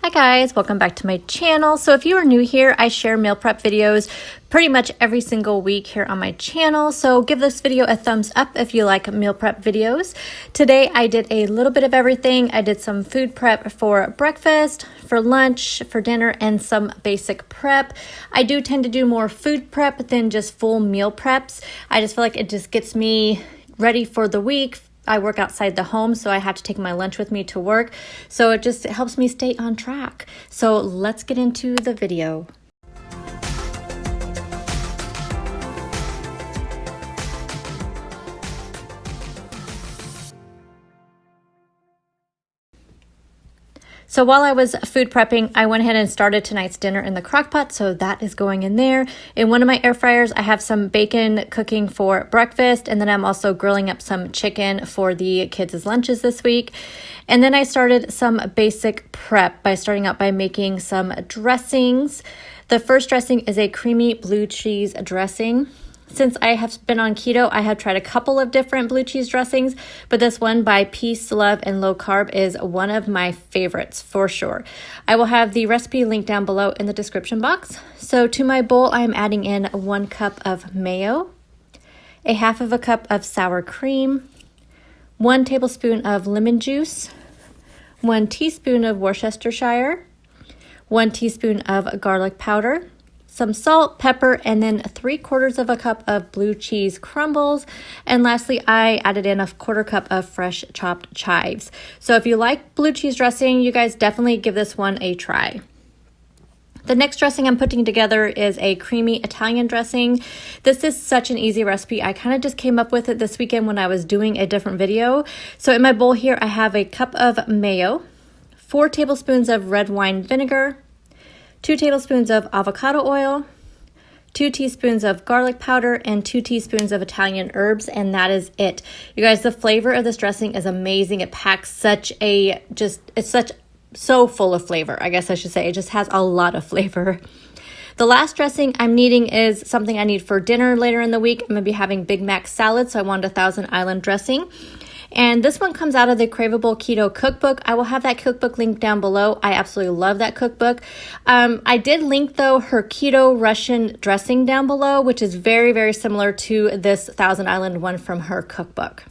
Hi guys, welcome back to my channel. So if you are new here, I share meal prep videos pretty much every single week here on my channel. So give this video a thumbs up if you like meal prep videos. Today I did a little bit of everything. I did some food prep for breakfast, for lunch, for dinner, and some basic prep. I do tend to do more food prep than just full meal preps. I just feel like it just gets me ready for the week. I work outside the home, so I have to take my lunch with me to work. So it just helps me stay on track. So let's get into the video. So while I was food prepping, I went ahead and started tonight's dinner in the crock pot, so that is going in there. In one of my air fryers, I have some bacon cooking for breakfast, and then I'm also grilling up some chicken for the kids' lunches this week. And then I started some basic prep by starting out by making some dressings. The first dressing is a creamy blue cheese dressing. Since I have been on keto, I have tried a couple of different blue cheese dressings, but this one by Peace, Love, and Low Carb is one of my favorites for sure. I will have the recipe linked down below in the description box. So to my bowl, I'm adding in 1 cup of mayo, a half of a cup of sour cream, 1 tablespoon of lemon juice, 1 teaspoon of Worcestershire, 1 teaspoon of garlic powder, some salt, pepper, and then 3/4 of a cup of blue cheese crumbles. And lastly, I added in a 1/4 cup of fresh chopped chives. So if you like blue cheese dressing, you guys definitely give this one a try. The next dressing I'm putting together is a creamy Italian dressing. This is such an easy recipe. I kind of just came up with it this weekend when I was doing a different video. So in my bowl here, I have a cup of mayo, 4 tablespoons of red wine vinegar, 2 tablespoons of avocado oil, 2 teaspoons of garlic powder, and 2 teaspoons of Italian herbs, and that is it. You guys, the flavor of this dressing is amazing. It packs so full of flavor, I guess I should say. It just has a lot of flavor. The last dressing I'm needing is something I need for dinner later in the week. I'm going to be having Big Mac salad, so I wanted a Thousand Island dressing. And this one comes out of the Craveable Keto Cookbook. I will have that cookbook linked down below. I absolutely love that cookbook. I did link, though, her Keto Russian dressing down below, which is very, very similar to this Thousand Island one from her cookbook.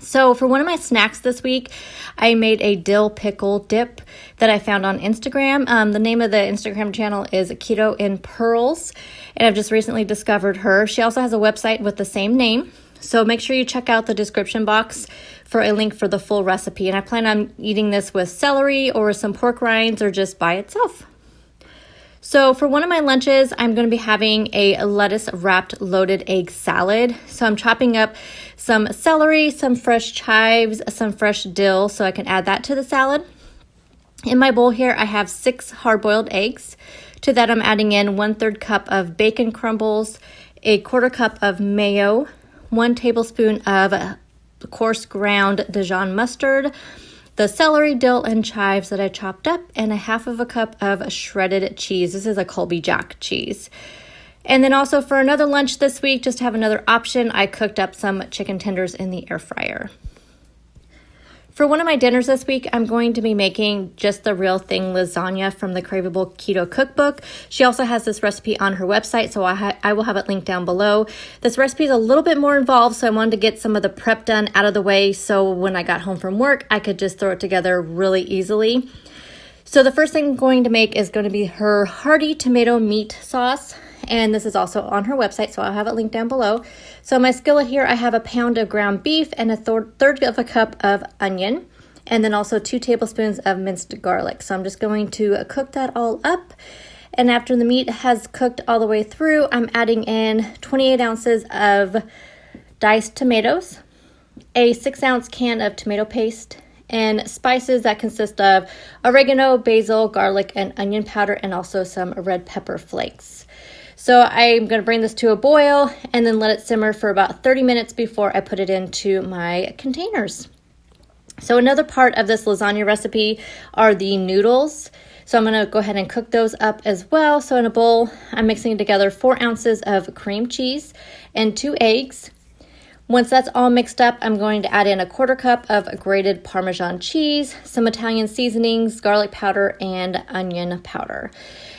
So for one of my snacks this week, I made a dill pickle dip that I found on Instagram. The name of the Instagram channel is Keto in Pearls, and I've just recently discovered her. She also has a website with the same name. So make sure you check out the description box for a link for the full recipe. And I plan on eating this with celery or some pork rinds or just by itself. So for one of my lunches, I'm going to be having a lettuce wrapped loaded egg salad. So I'm chopping up some celery, some fresh chives, some fresh dill so I can add that to the salad. In my bowl here, I have 6 hard-boiled eggs. To that, I'm adding in 1/3 cup of bacon crumbles, a 1/4 cup of mayo, 1 tablespoon of coarse ground Dijon mustard, the celery, dill, and chives that I chopped up, and a 1/2 cup of shredded cheese. This is a Colby Jack cheese. And then also for another lunch this week, just to have another option, I cooked up some chicken tenders in the air fryer. For one of my dinners this week, I'm going to be making just the real thing lasagna from the Craveable Keto Cookbook. She also has this recipe on her website, so I will have it linked down below. This recipe is a little bit more involved, so I wanted to get some of the prep done out of the way so when I got home from work, I could just throw it together really easily. So the first thing I'm going to make is going to be her hearty tomato meat sauce. And this is also on her website, so I'll have it linked down below. So my skillet here, I have a pound of ground beef and a 1/3 of a cup of onion, and then also 2 tablespoons of minced garlic. So I'm just going to cook that all up. And after the meat has cooked all the way through, I'm adding in 28 ounces of diced tomatoes, a 6-ounce can of tomato paste, and spices that consist of oregano, basil, garlic, and onion powder, and also some red pepper flakes. So I'm going to bring this to a boil and then let it simmer for about 30 minutes before I put it into my containers. So another part of this lasagna recipe are the noodles. So I'm going to go ahead and cook those up as well. So in a bowl, I'm mixing together 4 ounces of cream cheese and 2 eggs, Once that's all mixed up, I'm going to add in a 1/4 cup of grated Parmesan cheese, some Italian seasonings, garlic powder, and onion powder.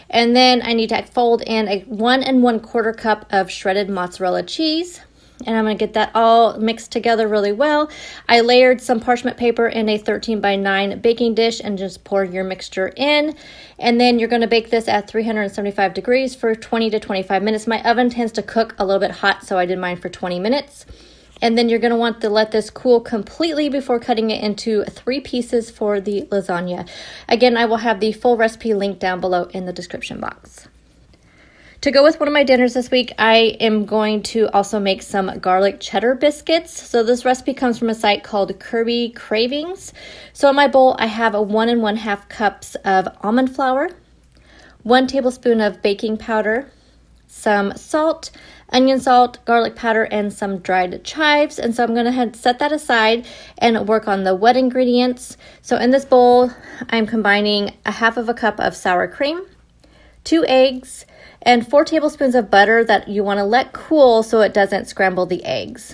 And then I need to fold in a 1 1/4 cup of shredded mozzarella cheese. And I'm going to get that all mixed together really well. I layered some parchment paper in a 13x9 baking dish and just pour your mixture in. And then you're going to bake this at 375 degrees for 20 to 25 minutes. My oven tends to cook a little bit hot, so I did mine for 20 minutes. And then you're going to want to let this cool completely before cutting it into 3 pieces for the lasagna. Again, I will have the full recipe linked down below in the description box. To go with one of my dinners this week, I am going to also make some garlic cheddar biscuits. So this recipe comes from a site called Carrie Cravings. So in my bowl, I have a 1 1/2 cups of almond flour, 1 tablespoon of baking powder, some salt, onion salt, garlic powder, and some dried chives. And so I'm going to set that aside and work on the wet ingredients. So in this bowl, I'm combining a 1/2 cup of sour cream, 2 eggs, and 4 tablespoons of butter that you want to let cool so it doesn't scramble the eggs.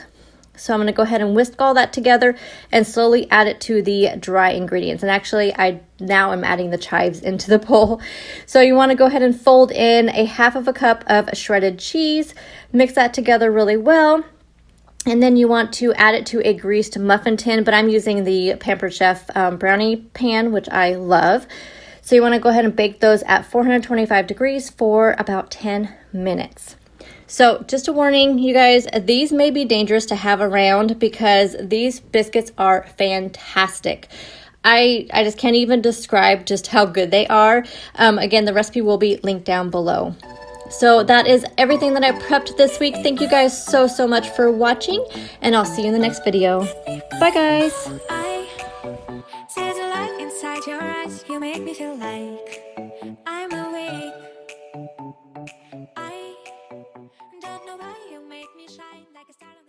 So I'm going to go ahead and whisk all that together and slowly add it to the dry ingredients. And actually, I now am adding the chives into the bowl. So you want to go ahead and fold in a 1/2 cup of shredded cheese, mix that together really well. And then you want to add it to a greased muffin tin, but I'm using the Pampered Chef brownie pan, which I love. So you want to go ahead and bake those at 425 degrees for about 10 minutes. So just a warning, you guys, these may be dangerous to have around because these biscuits are fantastic. I just can't even describe just how good they are. Again, the recipe will be linked down below. So that is everything that I prepped this week. Thank you guys so much for watching, and I'll see you in the next video. Bye, guys. Inside your eyes, you make me feel like I'm awake. I don't know why you make me shine like a star.